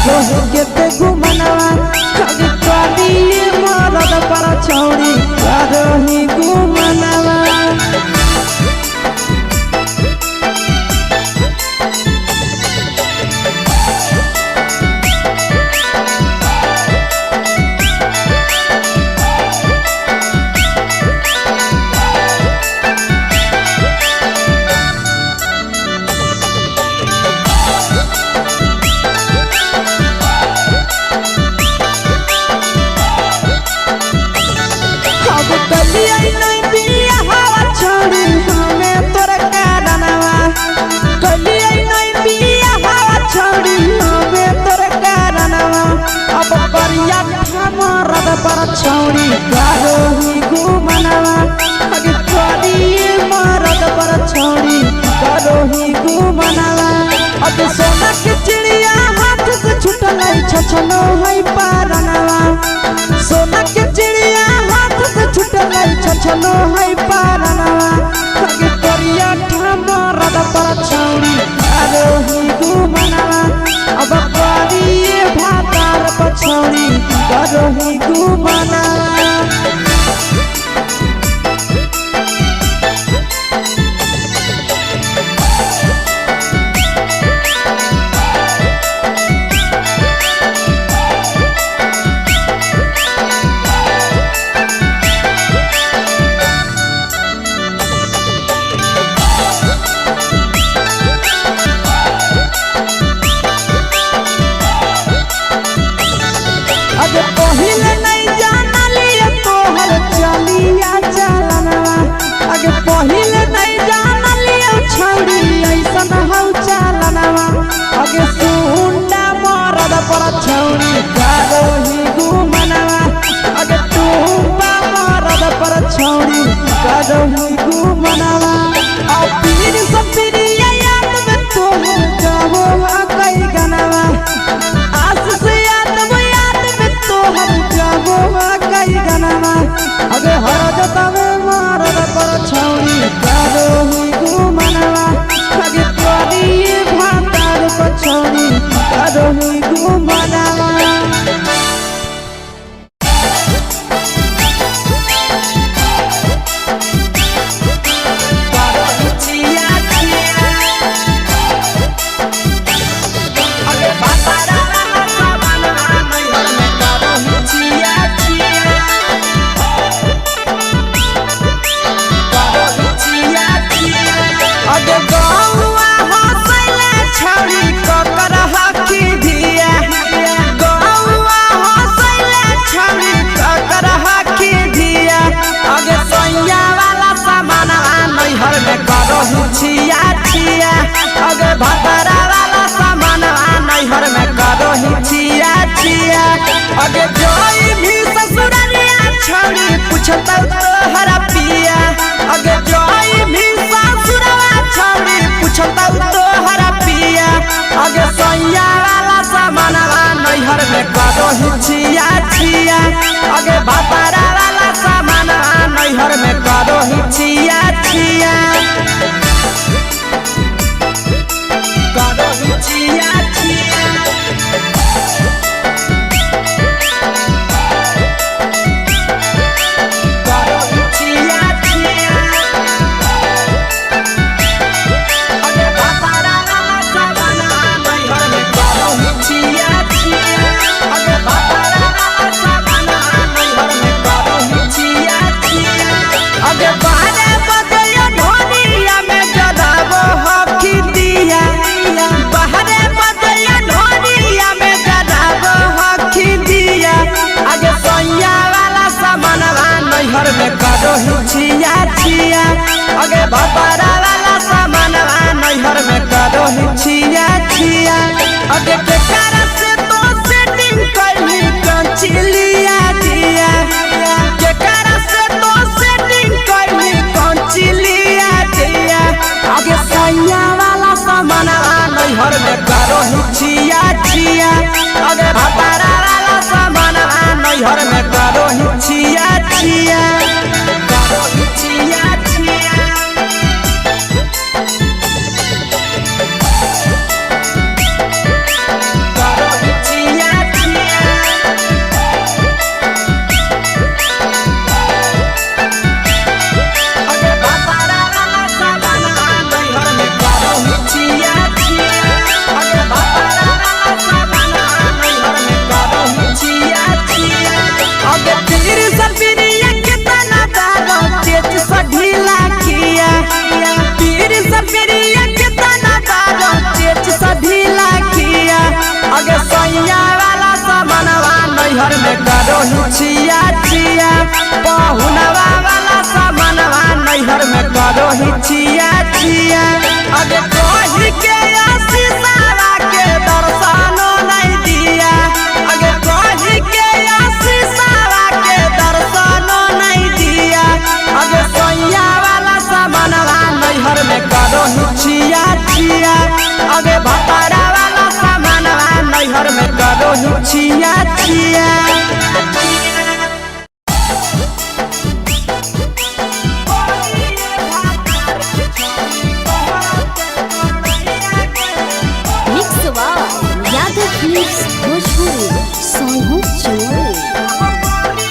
रोहे के ते घुमनवा कभी कभी मरद पर छौड़ी रोही घुमनवा। पर छौड़ी रोही घुमनवा अगे कभी मरद पर छौड़ी रोही घुमनवा। अब सोना के चिड़िया हाथ से छूटल छछनो है पारनवा। सोना के चिड़िया हाथ से छूटल छछनो है पारनवा अगे करिया मरद पर छौड़ी रोही घुमनवा। अब कभी भातार पर छौड़ी रोही घुमनवा। अगे पहिले नहीं जानलिए तोहर चलिया चलनवा। अगे पहिले नहीं जानलिए छौड़ी ऐसन हौ चलनवा। अगे सुंडा मरद पर छौड़ी रोही घुमनवा। अगे टूपा मरद पर छौड़ी रोही घुमनवा। और पीर सब पीरिया याद में तोहर जाबो कई गनवा। आस से कई गनवा अगे हरद तवे मरद पर छौड़ी रोही घुमनवा। अगे कभी भातार पर छौड़ी रोही घुमनवा। अगे भतरा वाला सामान नैहर में करोही छिया छिया। अगे जोई भी ससुरालिया छौड़ी पूछता तोहरा पिया। अगे जोई भी ससुरवा छौड़ी पूछता तोहरा पिया। अगे सैया वाला सामान नैहर में करोही छिया छिया। अगे भतरा वाला सामान नैहर में करोही छिया छिया। छिया छिया छिया छिया। अगे भतरा वाला सामान नैहर में करोही छिया छिया। अगे भतरा वाला सामान नैहर में करोही छिया छिया। अगे बारे बदलिया ढोलिया में जलाबो हकी दिया। बाहरे बदलिया ढोलिया में जलाबो हकी दिया। अगे सैया वाला सामान नैहर में करोही छिया छिया। अगे भतरा वाला सामान नैहर में करोही छिया छिया। अगे केकरा से तो सेटिंग करनी कंचिलिया दिया। केकरा से तो सेटिंग करनी कंचिलिया दिया। अगे सैया वाला सामान नैहर में करोही छिया छिया। अगे भतरा वाला सामान नैहर में करोही छिया छिया। करोही छिया छिया। नैहर में करो छिया छिया पहुनवा वाला सामानवा नैहर में करो छिया छिया अगे कही के आशीषवा के दर्शनो नहीं दिया अगे कही के आशीषवा के दर्शनो नहीं दिया अगे सोया वाला सामानवा नैहर में करो छिया छिया अगे भतारा वाला सामानवा नैहर में करो छिया छिया भोजपुरी सोनू चोरी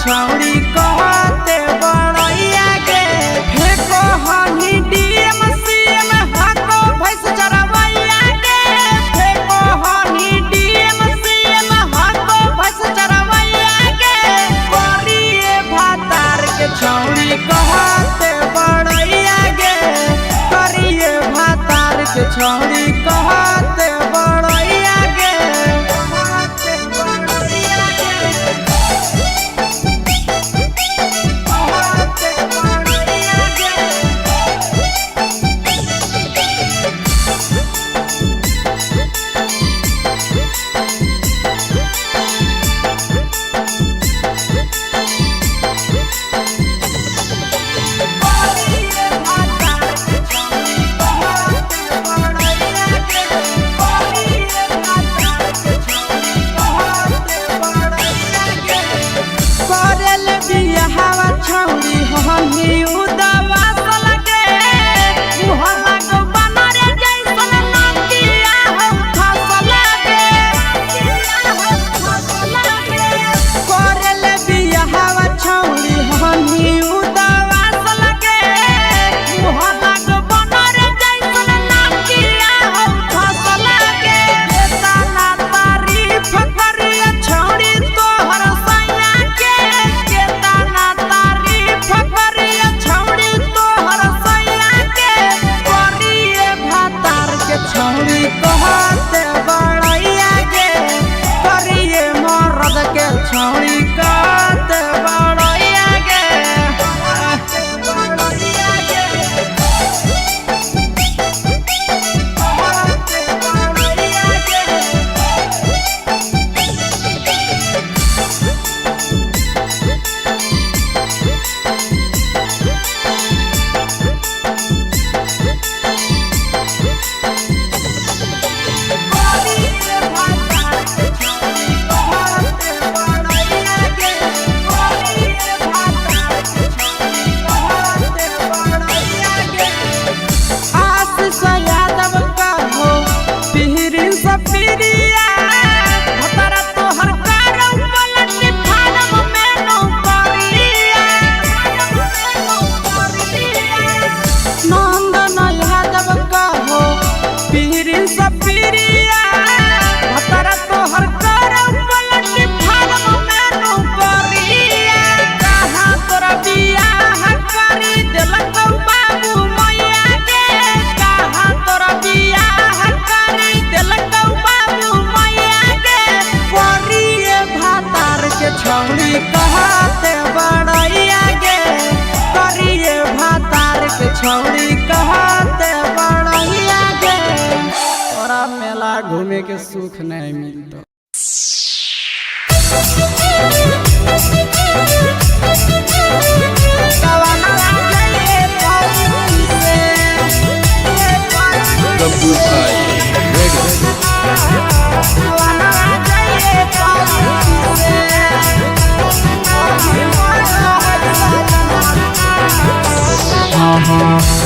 छौड़ी कहते बड़ैया के फेको हनी डीएम सीएम हको भैंस चरवैया के फेको हनी डीएम सीएम हको भैंस चरवैया के करिए भातार के छौड़ी कहते बड़ैया के करिए भातार के छौड़ी कहते बड़ैया के छौड़ी कहते बड़ैया गे करिए भातार के छौड़ी कहते बड़ैया गे तोरा मेला घूमे के सुख नहीं मिलता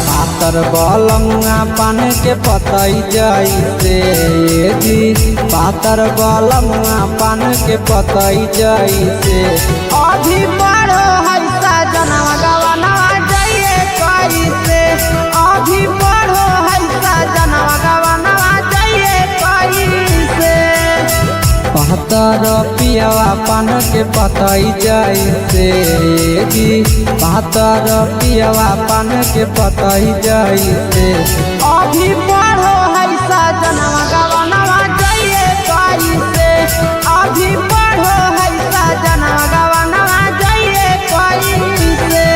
पातर बलमुआ पान के पतई जैसे जी पातर बलमुआ पान के पतई जैसे अभी बड़ो है जनवा पातर पियावा पान के पतई जैसे जी पातर पियावा पान के पतई जैसे अभी पढ़ो है सजनवा गवनवा जइए कैसे अभी पढ़ो है सजनवा गवनवा जइए कैसे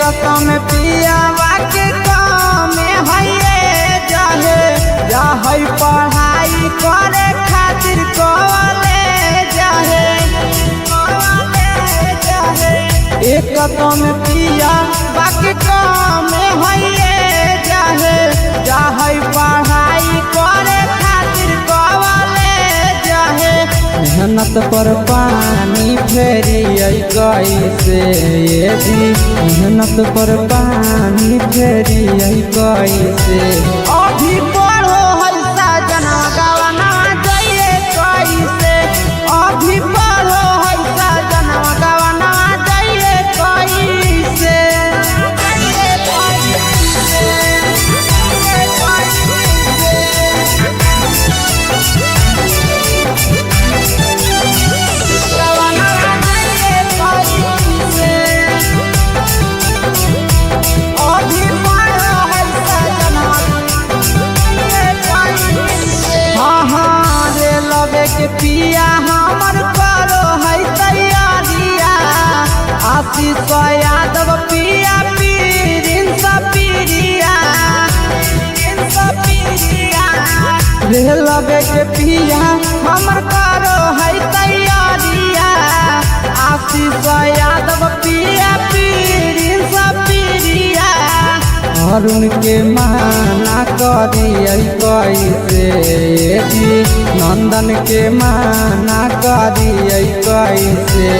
कसम पियावा के काम है जाहे जाहे पढ़ाई करे खातिर कॉलेज जाहे एक कसम पियावा के काम है जाहे जाहे पढ़ाई करे खातिर कॉलेज जाहे मेहनत पर पानी फेरी कैसे ये जी मेहनत पर पानी फेरी कैसे अभी पढ़ो है सजना गवना जइए कैसे अभी पढ़ो है सजना गवना जइए कैसे के पिया हमर करो है तैयारिया आशीष यादव पिया पीरिन सपीरिया रे लगे के पिया हमर करो है तैयारिया आशीष यादव पिया पीरिन सपीरिया अरुण के माना करिए कैसे जी नंदन के माना करिए कैसे